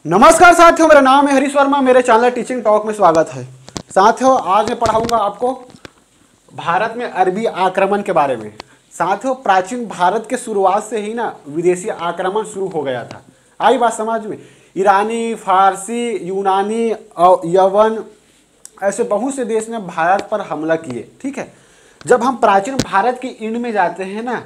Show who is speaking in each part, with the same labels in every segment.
Speaker 1: नमस्कार साथियों, मेरा नाम है हरीश वर्मा। मेरे चैनल टीचिंग टॉक में स्वागत है। साथियों, आज मैं पढ़ाऊंगा आपको भारत में अरबी आक्रमण के बारे में। साथियों, प्राचीन भारत के शुरुआत से ही ना विदेशी आक्रमण शुरू हो गया था। आई बात समझ में? ईरानी, फारसी, यूनानी और यवन ऐसे बहुत से देश ने भारत पर हमला किए। ठीक है, जब हम प्राचीन भारत के इंड में जाते हैं ना,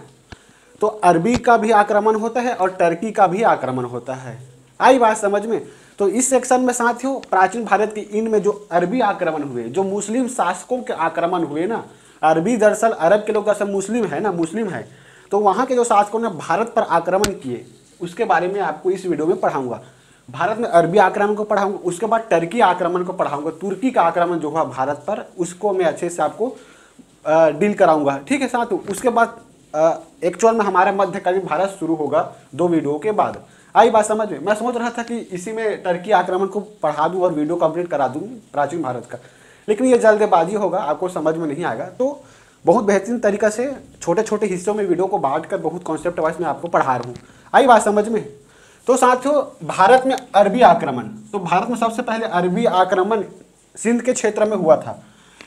Speaker 1: तो अरबी का भी आक्रमण होता है और टर्की का भी आक्रमण होता है। आई बात समझ में? तो इस सेक्शन में साथियों प्राचीन भारत के इंड में जो अरबी आक्रमण हुए, जो मुस्लिम शासकों के आक्रमण हुए ना, अरबी दरअसल अरब के लोग दरअसल मुस्लिम है ना, मुस्लिम है, तो वहाँ के जो शासकों ने भारत पर आक्रमण किए उसके बारे में आपको इस वीडियो में पढ़ाऊंगा। भारत में अरबी आक्रमण को पढ़ाऊंगा, उसके बाद टर्की आक्रमण को पढ़ाऊंगा, तुर्की का आक्रमण जो हुआ भारत पर उसको मैं अच्छे से आपको डील कराऊंगा। ठीक है साथियों, उसके बाद एक्चुअल में हमारा मध्यकालीन भारत शुरू होगा 2 वीडियो के बाद। आई बात समझ में? मैं सोच रहा था कि इसी में टर्की आक्रमण को पढ़ा दूं और वीडियो कंप्लीट करा दूं प्राचीन भारत का, लेकिन ये जल्दबाजी होगा, आपको समझ में नहीं आएगा। तो बहुत बेहतरीन तरीका से छोटे छोटे हिस्सों में वीडियो को बांट कर बहुत कॉन्सेप्ट वाइज में आपको पढ़ा रहा हूँ। आई बात समझ में? तो साथियों, भारत में अरबी आक्रमण, तो भारत में सबसे पहले अरबी आक्रमण सिंध के क्षेत्र में हुआ था।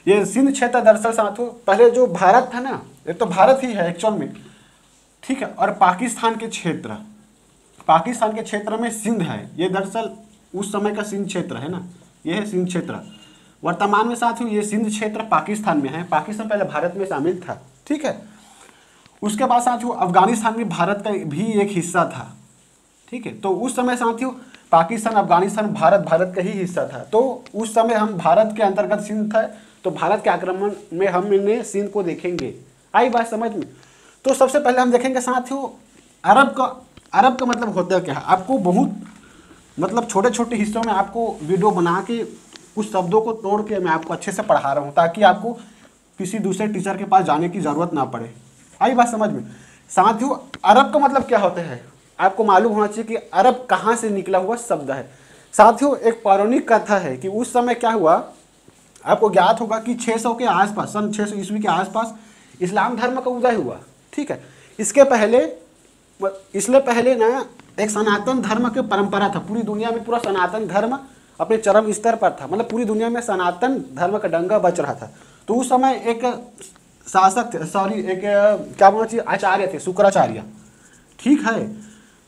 Speaker 1: ये सिंध क्षेत्र दरअसल साथियों पहले जो भारत था ना, ये तो भारत ही है एक्चुअल में, ठीक है, और पाकिस्तान के क्षेत्र में सिंध है। ये दरअसल उस समय का सिंध क्षेत्र है ना, ये है सिंध क्षेत्र। वर्तमान में साथियों ये सिंध क्षेत्र पाकिस्तान में है। पाकिस्तान पहले भारत में शामिल था। ठीक है, उसके बाद साथियों अफगानिस्तान भी भारत का भी एक हिस्सा था। ठीक है, तो उस समय साथियों पाकिस्तान, अफगानिस्तान भारत का ही हिस्सा था। तो उस समय हम भारत के अंतर्गत सिंध था, तो भारत के आक्रमण में हम इन्हें सिंध को देखेंगे। आई बात समझ में? तो सबसे पहले हम देखेंगे साथियों अरब का मतलब होता है क्या है। आपको बहुत मतलब छोटे छोटे हिस्सों में आपको वीडियो बना के कुछ शब्दों को तोड़ के मैं आपको अच्छे से पढ़ा रहा हूँ, ताकि आपको किसी दूसरे टीचर के पास जाने की ज़रूरत ना पड़े। आई बात समझ में? साथियों अरब का मतलब क्या होता है आपको मालूम होना चाहिए कि अरब कहाँ से निकला हुआ शब्द है। साथियों एक पौराणिक कथा है कि उस समय क्या हुआ, आपको ज्ञात होगा कि 600 के आसपास, सन 600 ईस्वी के आसपास इस्लाम धर्म का उदय हुआ। ठीक है, इसलिए पहले ना एक सनातन धर्म की परंपरा था। पूरी दुनिया में पूरा सनातन धर्म अपने चरम स्तर पर था, मतलब पूरी दुनिया में सनातन धर्म का डंका बज रहा था। तो उस समय एक शासक एक क्या बोलना चाहिए, आचार्य थे, शुक्राचार्य। ठीक है,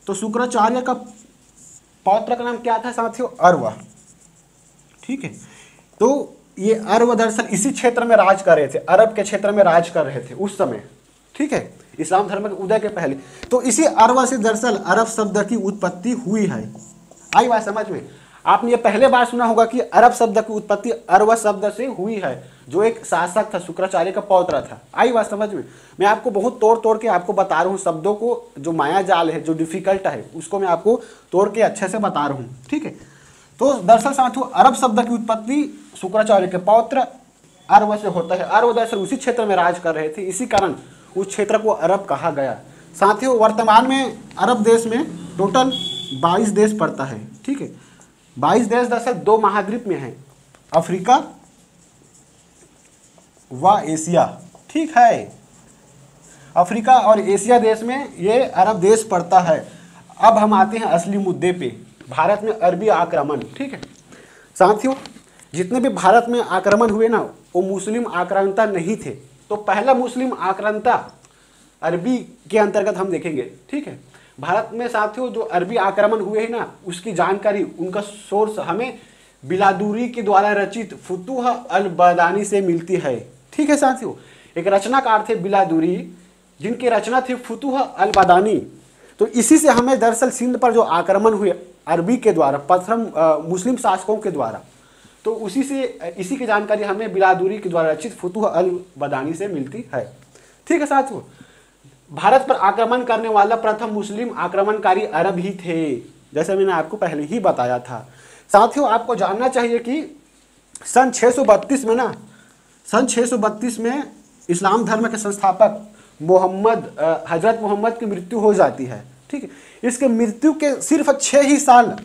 Speaker 1: तो शुक्राचार्य का पौत्र का नाम क्या था साथियों? अर्व। ठीक है, तो ये अर्व दरअसल इसी क्षेत्र में राज कर रहे थे, अरब के क्षेत्र में राज कर रहे थे उस समय। ठीक है, इस्लाम धर्म के उदय के पहले। तो इसी अर्व से दरअसल अरब शब्द की उत्पत्ति हुई है। आई बात समझ में? आपने ये पहले बार सुना होगा कि अरब शब्द की उत्पत्ति अर्व शब्द से हुई है, जो एक शासक था, शुक्राचार्य का पौत्र था। आई बात समझ में? मैं आपको बहुत तोड़ के आपको बता रहा हूँ शब्दों को, जो माया जाल है, जो डिफिकल्ट है, उसको मैं आपको तोड़ के अच्छे से बता रहा हूँ। ठीक है, तो दरअसल साथियों अरब शब्द की उत्पत्ति शुक्राचार्य के पौत्र अर्व से होता है। अर्व दरअसल उसी क्षेत्र में राज कर रहे थे, इसी कारण उस क्षेत्र को अरब कहा गया। साथियों वर्तमान में अरब देश में टोटल 22 देश पड़ता है। ठीक है, 22 देश दरअसल 2 महाद्वीप में हैं, अफ्रीका व एशिया। ठीक है, अफ्रीका और एशिया देश में ये अरब देश पड़ता है। अब हम आते हैं असली मुद्दे पे, भारत में अरबी आक्रमण। ठीक है साथियों, जितने भी भारत में आक्रमण हुए ना, वो मुस्लिम आक्रांता नहीं थे। तो पहला मुस्लिम आक्रांता अरबी के अंतर्गत हम देखेंगे। ठीक है, भारत में साथियों जो अरबी आक्रमण हुए हैं ना, उसकी जानकारी, उनका सोर्स हमें बिलादुरी के द्वारा रचित फुतूह अल बदानी से मिलती है। ठीक है साथियों, एक रचनाकार थे बिलादुरी, जिनकी रचना थी फुतूह अल बदानी। तो इसी से हमें दरअसल सिंध पर जो आक्रमण हुए अरबी के द्वारा, मुस्लिम शासकों के द्वारा, तो इसी की जानकारी हमें बिलादुरी के द्वारा रचित फुतूह अल बदानी से मिलती है। ठीक है साथियों, भारत पर आक्रमण करने वाला प्रथम मुस्लिम आक्रमणकारी अरब ही थे, जैसे मैंने आपको पहले ही बताया था। साथियों आपको जानना चाहिए कि सन 632 में इस्लाम धर्म के संस्थापक हजरत मोहम्मद की मृत्यु हो जाती है। ठीक है, इसके मृत्यु के सिर्फ 6 ही साल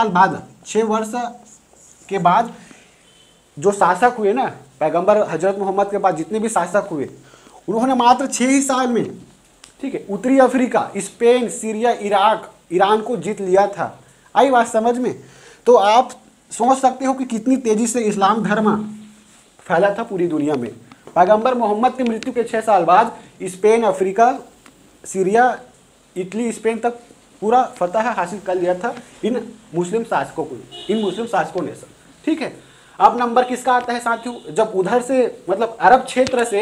Speaker 1: बाद, 6 वर्ष के बाद जो शासक हुए ना, पैगंबर हजरत मोहम्मद के बाद जितने भी शासक हुए, उन्होंने मात्र 6 ही साल में, ठीक है, उत्तरी Africa, Spain, Syria, Iraq, Iran को जीत लिया था। आई बात समझ में। तो आप सोच सकते हो कि कितनी तेजी से इस्लाम धर्म फैला था पूरी दुनिया में। पैगंबर मोहम्मद की मृत्यु के 6 साल बाद Spain, Africa, Syria, Italy, Spain तक पूरा फतह हासिल कर लिया था इन मुस्लिम शासकों ने सब। ठीक है, अब नंबर किसका आता है साथियों, जब उधर से मतलब अरब क्षेत्र से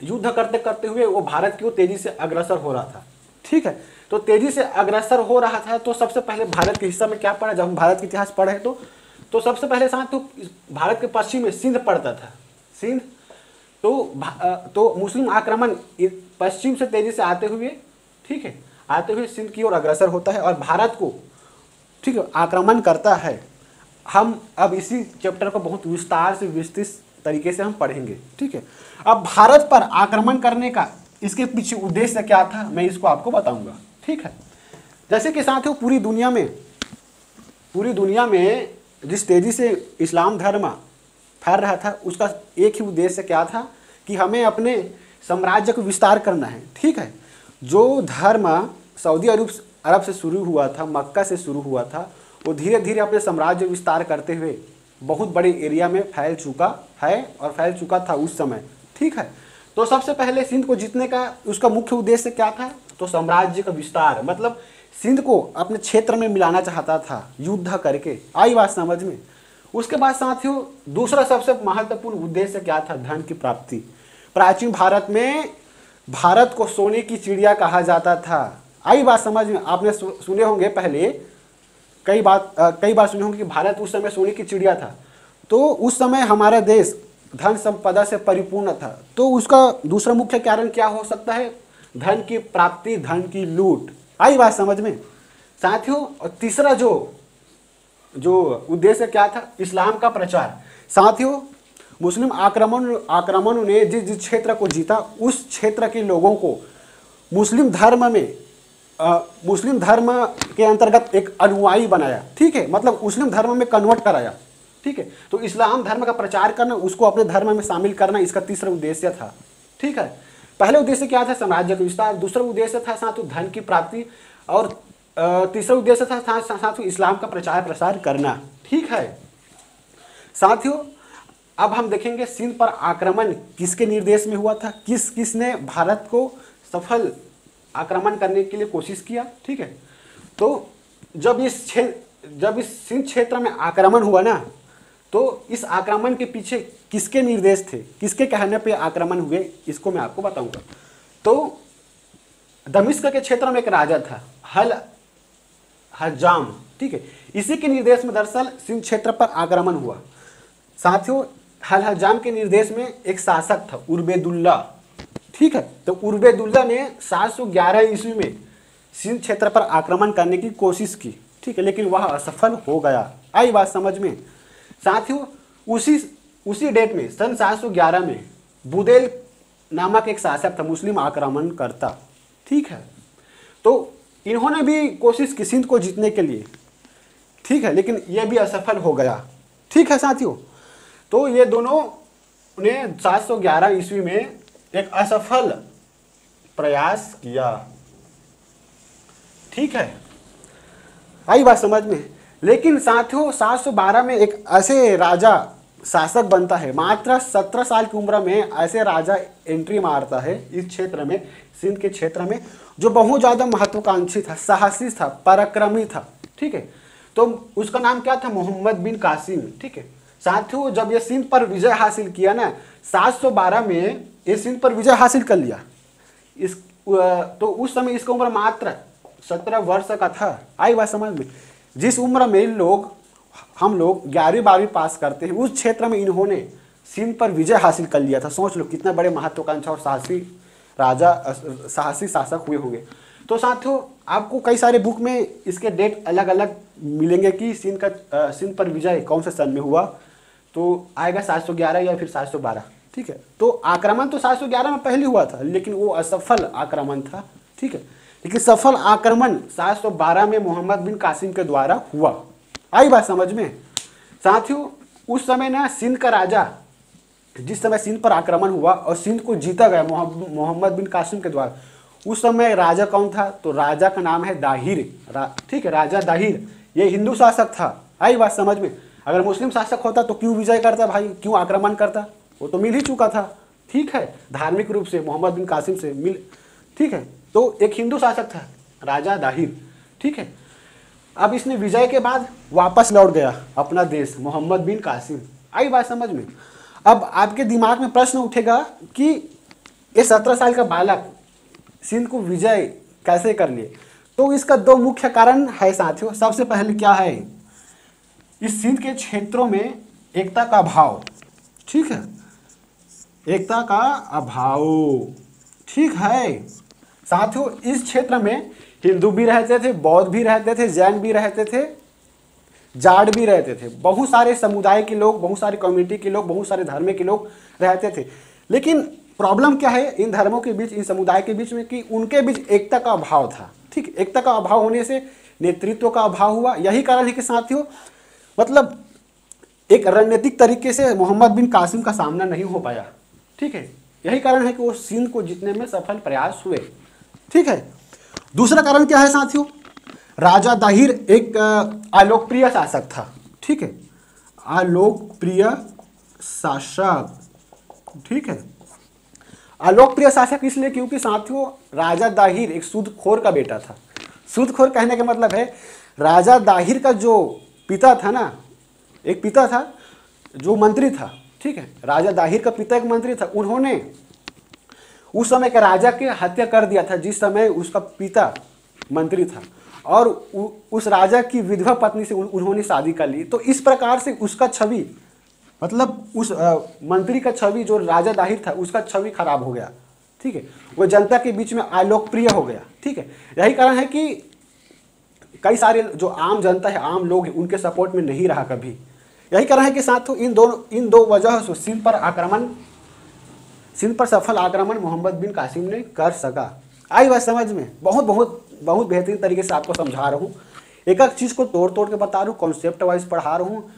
Speaker 1: युद्ध करते करते हुए वो भारत की ओर तेजी से अग्रसर हो रहा था। ठीक है, तो तेजी से अग्रसर हो रहा था तो सबसे पहले भारत के हिस्सा में क्या पड़ा, जब हम भारत का इतिहास पढ़े तो सबसे पहले साथियों भारत के पश्चिम में सिंध पड़ता था। सिंध तो मुस्लिम आक्रमण पश्चिम से तेजी से आते हुए, ठीक है, आते हुए सिंध की ओर अग्रसर होता है और भारत को, ठीक है, आक्रमण करता है। हम अब इसी चैप्टर को बहुत विस्तार से विस्तृत तरीके से हम पढ़ेंगे। ठीक है, अब भारत पर आक्रमण करने का इसके पीछे उद्देश्य क्या था, मैं इसको आपको बताऊंगा। ठीक है, जैसे कि साथियों पूरी दुनिया में जिस तेजी से इस्लाम धर्म फैल रहा था उसका एक ही उद्देश्य क्या था कि हमें अपने साम्राज्य को विस्तार करना है। ठीक है, जो धर्म सऊदी अरब से शुरू हुआ था, मक्का से शुरू हुआ था, वो धीरे धीरे अपने साम्राज्य विस्तार करते हुए बहुत बड़े एरिया में फैल चुका है और फैल चुका था उस समय। ठीक है, तो सबसे पहले सिंध को जीतने का उसका मुख्य उद्देश्य क्या था, तो साम्राज्य का विस्तार, मतलब सिंध को अपने क्षेत्र में मिलाना चाहता था युद्ध करके। आई बात समझ में। उसके बाद साथियों दूसरा सबसे महत्वपूर्ण उद्देश्य क्या था, धन की प्राप्ति। प्राचीन भारत में भारत को सोने की चिड़िया कहा जाता था। आई बात समझ में। आपने सुने होंगे पहले कई बार सुने होंगे कि भारत उस समय सोने की चिड़िया था। तो उस समय हमारा देश धन संपदा से परिपूर्ण था। तो उसका दूसरा मुख्य कारण क्या हो सकता है, धन की प्राप्ति, धन की लूट। आई बात समझ में साथियों। तीसरा जो उद्देश्य क्या था, इस्लाम का प्रचार। साथियों मुस्लिम आक्रमणों ने जिस क्षेत्र को जीता उस क्षेत्र के लोगों को मुस्लिम धर्म के अंतर्गत एक अनुयायी बनाया। ठीक है, मतलब मुस्लिम धर्म में कन्वर्ट कराया। ठीक है, तो इस्लाम धर्म का प्रचार करना, उसको अपने धर्म में शामिल करना, इसका तीसरा उद्देश्य था। ठीक है, पहले उद्देश्य क्या था, साम्राज्य का विस्तार। दूसरा उद्देश्य था साथियों धन की प्राप्ति और तीसरा उद्देश्य था साथियों इस्लाम का प्रचार प्रसार करना। ठीक है साथियों, अब हम देखेंगे सिंध पर आक्रमण किसके निर्देश में हुआ था, किसने भारत को सफल आक्रमण करने के लिए कोशिश किया। ठीक है, तो जब इस सिंध क्षेत्र में आक्रमण हुआ ना, तो इस आक्रमण के पीछे किसके निर्देश थे, किसके कहने पे आक्रमण हुए, इसको मैं आपको बताऊंगा। तो दमिश्क के क्षेत्र में एक राजा था हल हज्जाम। ठीक है, इसी के निर्देश में दरअसल सिंध क्षेत्र पर आक्रमण हुआ। साथियों हल हज्जाम के निर्देश में एक शासक था उर्बेदुल्ला। ठीक है, तो उर्बेदुल्ला ने 711 ईस्वी में सिंध क्षेत्र पर आक्रमण करने की कोशिश की। ठीक है, लेकिन वह असफल हो गया। आई बात समझ में। साथियों उसी डेट में सन 711 में बुदेल नामक एक शासक था, मुस्लिम आक्रमणकर्ता। ठीक है, तो इन्होंने भी कोशिश की सिंध को जीतने के लिए। ठीक है, लेकिन यह भी असफल हो गया। ठीक है साथियों, तो ये दोनों ने 711 ईस्वी में एक असफल प्रयास किया। ठीक है, आई बात समझ में। लेकिन साथियों 712 में एक ऐसे राजा शासक बनता है, मात्र 17 साल की उम्र में ऐसे राजा एंट्री मारता है इस क्षेत्र में, सिंध के क्षेत्र में, जो बहुत ज़्यादा महत्वाकांक्षी था, साहसी था, पराक्रमी था। ठीक है, तो उसका नाम क्या था, मोहम्मद बिन कासिम। ठीक है साथियों, जब ये सिंध पर विजय हासिल किया ना 712 में, ये सिंध पर विजय हासिल कर लिया तो उस समय इसका उम्र मात्र 17 वर्ष का था। आई बात समझ में। जिस उम्र में हम लोग 11वीं-12वीं पास करते हैं, उस क्षेत्र में इन्होंने सिंध पर विजय हासिल कर लिया था। सोच लो कितने बड़े महत्वाकांक्षा और साहसी शासक हुए होंगे। तो साथियों आपको कई सारे बुक में इसके डेट अलग अलग मिलेंगे कि सिंध पर विजय कौन से सन में हुआ, तो आएगा 711 या फिर 712। ठीक है, तो आक्रमण तो 711 में पहले हुआ था, लेकिन वो असफल आक्रमण था। ठीक है, लेकिन सफल आक्रमण 712 में मोहम्मद बिन कासिम के द्वारा हुआ। आई बात समझ में। साथियों उस समय ना सिंध का राजा, जिस समय सिंध पर आक्रमण हुआ और सिंध को जीता गया मोहम्मद बिन कासिम के द्वारा, उस समय राजा कौन था? तो राजा का नाम है दाहिर, ठीक है, राजा दाहिर, ये हिंदू शासक था। आई बात समझ में? अगर मुस्लिम शासक होता तो क्यों विजय करता भाई, क्यों आक्रमण करता? वो तो मिल ही चुका था, ठीक है, धार्मिक रूप से मोहम्मद बिन कासिम से मिल, ठीक है। तो एक हिंदू शासक था राजा दाहिर, ठीक है। अब इसने विजय के बाद वापस लौट गया अपना देश, मोहम्मद बिन कासिम। आई बात समझ में? अब आपके दिमाग में प्रश्न उठेगा कि ये 17 साल का बालक सिंध को विजय कैसे कर लिए? तो इसका दो मुख्य कारण है साथियों। सबसे पहले क्या है, इस सिंध के क्षेत्रों में एकता का अभाव, ठीक है, एकता का अभाव, ठीक है साथियों। इस क्षेत्र में हिंदू भी रहते थे, बौद्ध भी रहते थे, जैन भी रहते थे, जाट भी रहते थे, बहुत सारे समुदाय के लोग, बहुत सारे कम्युनिटी के लोग, बहुत सारे धर्म के लोग रहते थे। लेकिन प्रॉब्लम क्या है इन धर्मों के बीच, इन समुदाय के बीच में, कि उनके बीच एकता का अभाव था, ठीक। एकता का अभाव होने से नेतृत्व का अभाव हुआ। यही कारण है कि साथियों मतलब एक रणनीतिक तरीके से मोहम्मद बिन कासिम का सामना नहीं हो पाया, ठीक है। यही कारण है कि वो सिंध को जीतने में सफल प्रयास हुए, ठीक है। दूसरा कारण क्या है साथियों, राजा दाहिर एक अलोकप्रिय शासक था, ठीक है, अलोकप्रिय शासक, ठीक है। अलोकप्रिय शासक इसलिए क्योंकि साथियों राजा दाहिर एक सूदखोर का बेटा था। सूदखोर कहने का मतलब है राजा दाहिर का जो पिता था ना, एक पिता था जो मंत्री था, ठीक है, राजा दाहिर का पिता एक मंत्री था। उन्होंने उस समय के राजा की हत्या कर दिया था जिस समय उसका पिता मंत्री था, और उस राजा की विधवा पत्नी से उन्होंने शादी कर ली। तो इस प्रकार से उसका छवि, मतलब उस मंत्री का छवि जो राजा दाहिर था उसका छवि खराब हो गया, ठीक है, वो जनता के बीच में अलोकप्रिय हो गया, ठीक है। यही कारण है कि कई सारे जो आम जनता है, आम लोग हैं, उनके सपोर्ट में नहीं रहा कभी। यही कारण है कि साथियों इन दो वजह से सिंध पर सफल आक्रमण मोहम्मद बिन कासिम ने कर सका। आई बात समझ में? बहुत बहुत बहुत बेहतरीन तरीके से आपको समझा रहा हूँ, एक एक चीज़ को तोड़ तोड़ के बता रहा हूँ, कॉन्सेप्ट वाइज पढ़ा रहा हूँ।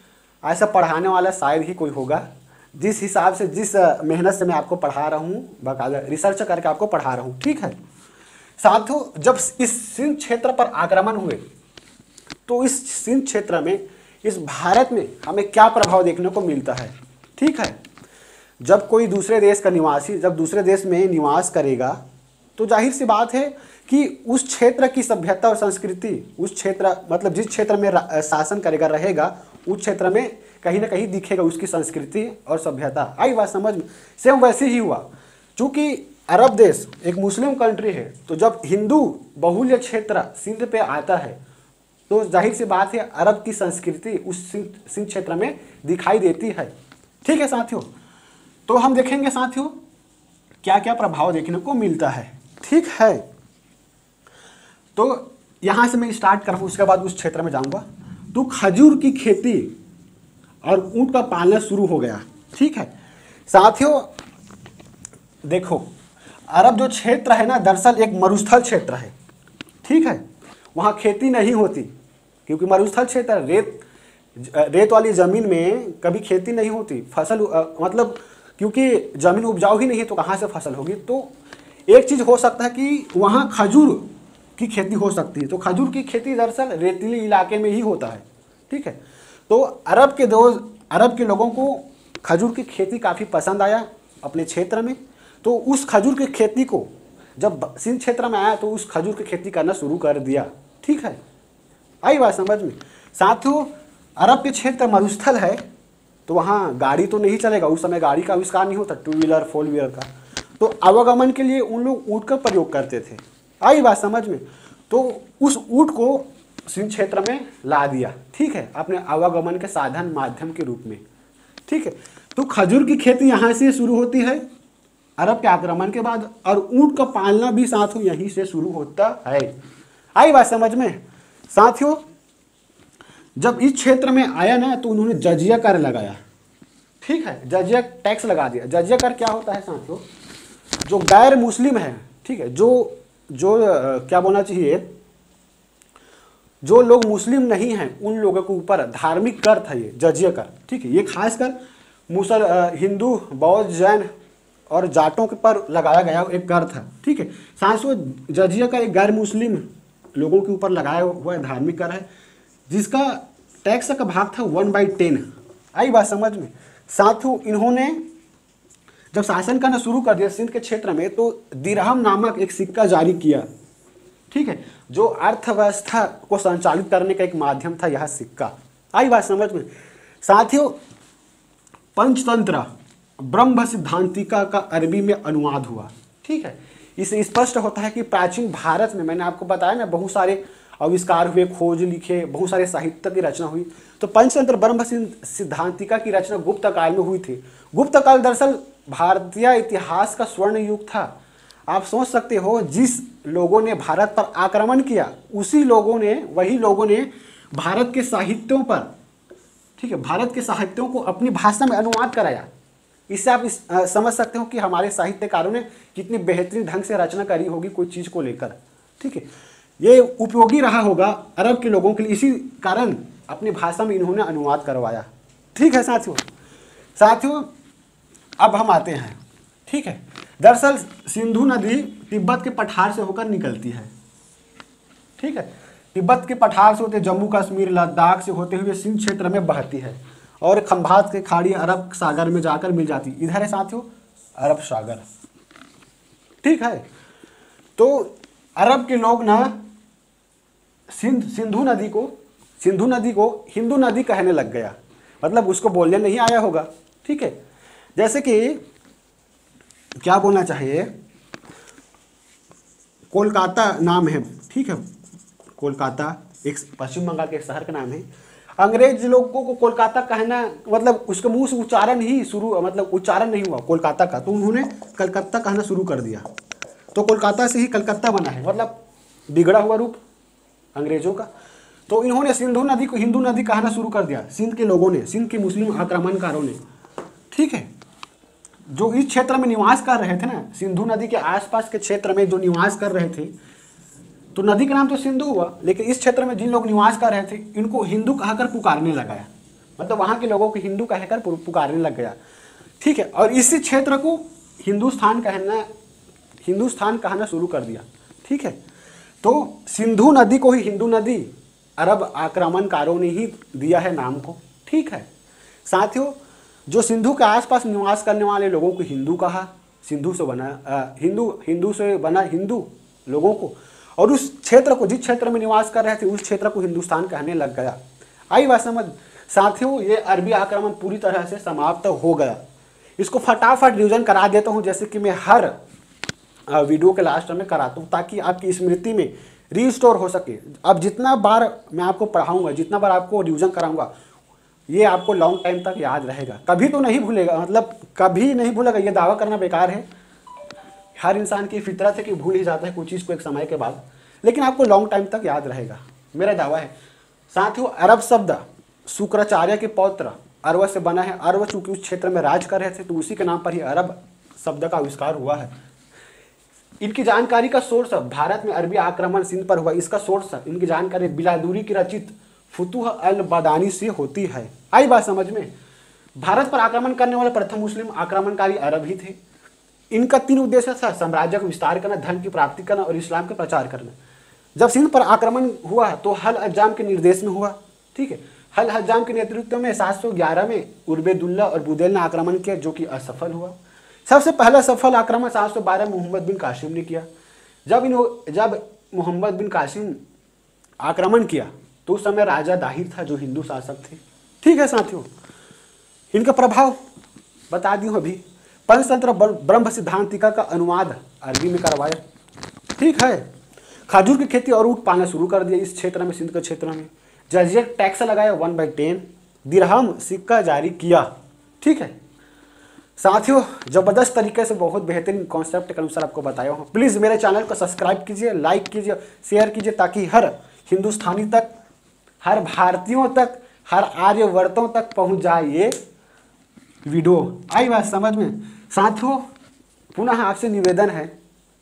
Speaker 1: ऐसा पढ़ाने वाला शायद ही कोई होगा जिस हिसाब से, जिस मेहनत से मैं आपको पढ़ा रहा हूँ, बाकायदा रिसर्च करके आपको पढ़ा रहा हूँ, ठीक है। साथियों जब इस सिंध क्षेत्र पर आक्रमण हुए तो इस सिंध क्षेत्र में, इस भारत में हमें क्या प्रभाव देखने को मिलता है, ठीक है। जब कोई दूसरे देश का निवासी जब दूसरे देश में निवास करेगा तो जाहिर सी बात है कि उस क्षेत्र की सभ्यता और संस्कृति, उस क्षेत्र मतलब जिस क्षेत्र में शासन करेगा रहेगा, उस क्षेत्र में कहीं ना कहीं दिखेगा उसकी संस्कृति और सभ्यता। आई बात समझ में? सेम वैसे ही हुआ, चूँकि अरब देश एक मुस्लिम कंट्री है, तो जब हिंदू बहुल्य क्षेत्र सिंध पे आता है तो जाहिर सी बात है अरब की संस्कृति उस सिंध क्षेत्र में दिखाई देती है, ठीक है साथियों। तो हम देखेंगे साथियों क्या क्या प्रभाव देखने को मिलता है, ठीक है। तो यहाँ से मैं स्टार्ट करूँ, उसके बाद उस क्षेत्र में जाऊँगा। तो खजूर की खेती और ऊँट का पालना शुरू हो गया, ठीक है साथियों। देखो अरब जो क्षेत्र है ना, दरअसल एक मरुस्थल क्षेत्र है, ठीक है। वहाँ खेती नहीं होती क्योंकि मरुस्थल क्षेत्र, रेत वाली ज़मीन में कभी खेती नहीं होती, फसल मतलब क्योंकि ज़मीन उपजाऊ ही नहीं है तो कहाँ से फसल होगी। तो एक चीज़ हो सकता है कि वहाँ खजूर की खेती हो सकती है, तो खजूर की खेती दरअसल रेतीली इलाके में ही होता है, ठीक है। तो अरब के लोगों को खजूर की खेती काफ़ी पसंद आया अपने क्षेत्र में, तो उस खजूर की खेती को जब सिंध क्षेत्र में आया तो उस खजूर की खेती करना शुरू कर दिया, ठीक है। आई बात समझ में? साथियों अरब के क्षेत्र मरुस्थल है तो वहाँ गाड़ी तो नहीं चलेगा, उस समय गाड़ी का आविष्कार नहीं होता, 2 व्हीलर 4 व्हीलर का, तो आवागमन के लिए उन लोग ऊँट का प्रयोग करते थे। आई बात समझ में? तो उस ऊँट को सिंध क्षेत्र में ला दिया, ठीक है, अपने आवागमन के साधन माध्यम के रूप में, ठीक है। तो खजूर की खेती यहाँ से शुरू होती है अरब के आक्रमण के बाद, और ऊँट का पालना भी साथियों यहीं से शुरू होता है। आई बात समझ में? साथियों जब इस क्षेत्र में आया ना तो उन्होंने जजिया कर लगाया, ठीक है, जजिया टैक्स लगा दिया। जजिया कर क्या होता है साथियों, जो गैर मुस्लिम है, ठीक है, जो क्या बोलना चाहिए, जो लोग मुस्लिम नहीं हैं उन लोगों के ऊपर धार्मिक कर था ये जजिया कर, ठीक है। ये खासकर हिंदू, बौद्ध, जैन और जाटों के पर लगाया गया एक कर था। ठीक है, 700 जजिया का एक गैर मुस्लिम लोगों के ऊपर लगाया हुआ धार्मिक कर है, जिसका टैक्स का भाग था 1/10। आई बात समझ में। साथियों, इन्होंने जब शासन करना शुरू कर दिया सिंध के क्षेत्र में, तो दिरहम नामक एक सिक्का जारी किया। ठीक है, जो अर्थव्यवस्था को संचालित करने का एक माध्यम था यह सिक्का। आई बात समझ में। साथियों, पंचतंत्र ब्रह्म सिद्धांतिका का अरबी में अनुवाद हुआ। ठीक है, इससे स्पष्ट होता है कि प्राचीन भारत में, मैंने आपको बताया ना, बहुत सारे आविष्कार हुए, खोज लिखे, बहुत सारे साहित्य की रचना हुई। तो पंचतंत्र ब्रह्म सिद्धांतिका की रचना गुप्त काल में हुई थी। गुप्त काल दरअसल भारतीय इतिहास का स्वर्ण युग था। आप सोच सकते हो, जिस लोगों ने भारत पर आक्रमण किया वही लोगों ने भारत के साहित्यों पर, ठीक है, भारत के साहित्यों को अपनी भाषा में अनुवाद कराया। इससे आप समझ सकते हो कि हमारे साहित्यकारों ने कितनी बेहतरीन ढंग से रचना करी होगी कोई चीज़ को लेकर। ठीक है, ये उपयोगी रहा होगा अरब के लोगों के लिए, इसी कारण अपनी भाषा में इन्होंने अनुवाद करवाया। ठीक है साथियों, अब हम आते हैं। ठीक है, दरअसल सिंधु नदी तिब्बत के पठार से होकर निकलती है। ठीक है, तिब्बत के पठार से होते जम्मू कश्मीर लद्दाख से होते हुए सिंध क्षेत्र में बहती है और खंभात के खाड़ी अरब सागर में जाकर मिल जाती। इधर है साथियों अरब सागर। ठीक है, तो अरब के लोग ना सिंधु नदी को हिंदू नदी कहने लग गया, मतलब उसको बोलने नहीं आया होगा। ठीक है, जैसे कि क्या बोलना चाहिए, कोलकाता नाम है। ठीक है, कोलकाता एक पश्चिम बंगाल के शहर का नाम है। अंग्रेज लोगों को कोलकाता कहना, मतलब उसके मुंह से उच्चारण नहीं हुआ कोलकाता का, तो उन्होंने कलकत्ता कहना शुरू कर दिया। तो कोलकाता से ही कलकत्ता बना है, मतलब बिगड़ा हुआ रूप अंग्रेजों का। तो इन्होंने सिंधु नदी को हिंदू नदी कहना शुरू कर दिया, सिंध के लोगों ने, सिंध के मुस्लिम आक्रमणकारों ने। ठीक है, जो इस क्षेत्र में निवास कर रहे थे ना, सिंधु नदी के आसपास के क्षेत्र में जो निवास कर रहे थे, तो नदी का नाम तो सिंधु हुआ, लेकिन इस क्षेत्र में जिन लोग निवास कर रहे थे इनको हिंदू कहकर पुकारने लगा, मतलब वहाँ के लोगों को हिंदू कहकर पुकारने लग गया। ठीक है, और इसी क्षेत्र को हिंदुस्तान कहना शुरू कर दिया। ठीक है, तो सिंधु नदी को ही हिंदू नदी अरब आक्रमणकारों ने ही दिया है नाम को। ठीक है साथियों, जो सिंधु के आसपास निवास करने वाले लोगों को हिंदू कहा, हिंदू से बना हिंदू लोगों को, और उस क्षेत्र को, जिस क्षेत्र में निवास कर रहे थे उस क्षेत्र को हिंदुस्तान कहने लग गया। आई बात समझ। साथियों, ये अरबी आक्रमण पूरी तरह से समाप्त हो गया। इसको फटाफट रिवीजन करा देता हूँ, जैसे कि मैं हर वीडियो के लास्ट में कराता हूँ, ताकि आपकी स्मृति में रीस्टोर हो सके। अब जितना बार मैं आपको पढ़ाऊँगा, जितना बार आपको रिवीजन कराऊँगा, ये आपको लॉन्ग टाइम तक याद रहेगा, कभी तो नहीं भूलेगा, मतलब कभी नहीं भूलेगा। ये दावा करना बेकार है, हर इंसान की फितरत है कि भूल ही जाता है कुछ चीज़ को एक समय के बाद, लेकिन आपको लॉन्ग टाइम तक याद रहेगा, मेरा दावा है। साथियों, अरब शब्द शुक्राचार्य के पौत्र अरब से बना है। अरब चूंकि उस क्षेत्र में राज कर रहे थे, तो उसी के नाम पर ही अरब शब्द का आविष्कार हुआ है। इनकी जानकारी का सोर्स भारत में अरबी आक्रमण सिंध पर हुआ, इसका सोर्स इनकी जानकारी बिलादूरी की रचित फुतुह अल बदानी से होती है। आई बात समझ में। भारत पर आक्रमण करने वाले प्रथम मुस्लिम आक्रमणकारी अरब ही थे। इनका 3 उद्देश्य था: साम्राज्य का विस्तार करना, धन की प्राप्ति करना और इस्लाम का प्रचार करना। जब सिंध पर आक्रमण हुआ तो हल हज्जाम के निर्देश में हुआ। ठीक है, हल हज्जाम के नेतृत्व में 711 में उर्बेदुल्ला और बुदैल ने आक्रमण किया, जो कि असफल हुआ। सबसे पहला सफल आक्रमण 712 मोहम्मद बिन कासिम ने किया। जब मोहम्मद बिन कासिम आक्रमण किया तो उस समय राजा दाहिर था, जो हिंदू शासक थे। ठीक है साथियों, इनका प्रभाव बता दी हूँ अभी। पंचतंत्र ब्रह्म सिद्धांतिका का अनुवाद अरबी में करवाया। ठीक है, खजूर की खेती और ऊँट पालना शुरू कर दिया इस क्षेत्र में, सिंध के क्षेत्र में। जजिया टैक्स लगाया 1/10, दिरहम सिक्का जारी किया। ठीक है साथियों, जबरदस्त तरीके से बहुत बेहतरीन कॉन्सेप्ट के अनुसार आपको बताया हूँ। प्लीज़ मेरे चैनल को सब्सक्राइब कीजिए, लाइक कीजिए, शेयर कीजिए, ताकि हर हिंदुस्तानी तक, हर भारतीयों तक, हर आर्यवर्तों तक पहुँच जाए ये वीडियो। आई बात समझ में। साथियों, पुनः आपसे निवेदन है,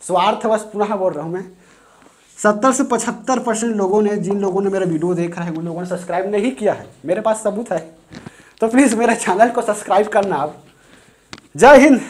Speaker 1: स्वार्थवश पुनः बोल रहा हूँ मैं, 70 से 75% लोगों ने, जिन लोगों ने मेरा वीडियो देखा है उन लोगों ने सब्सक्राइब नहीं किया है। मेरे पास सबूत है, तो प्लीज़ मेरे चैनल को सब्सक्राइब करना आप। जय हिंद।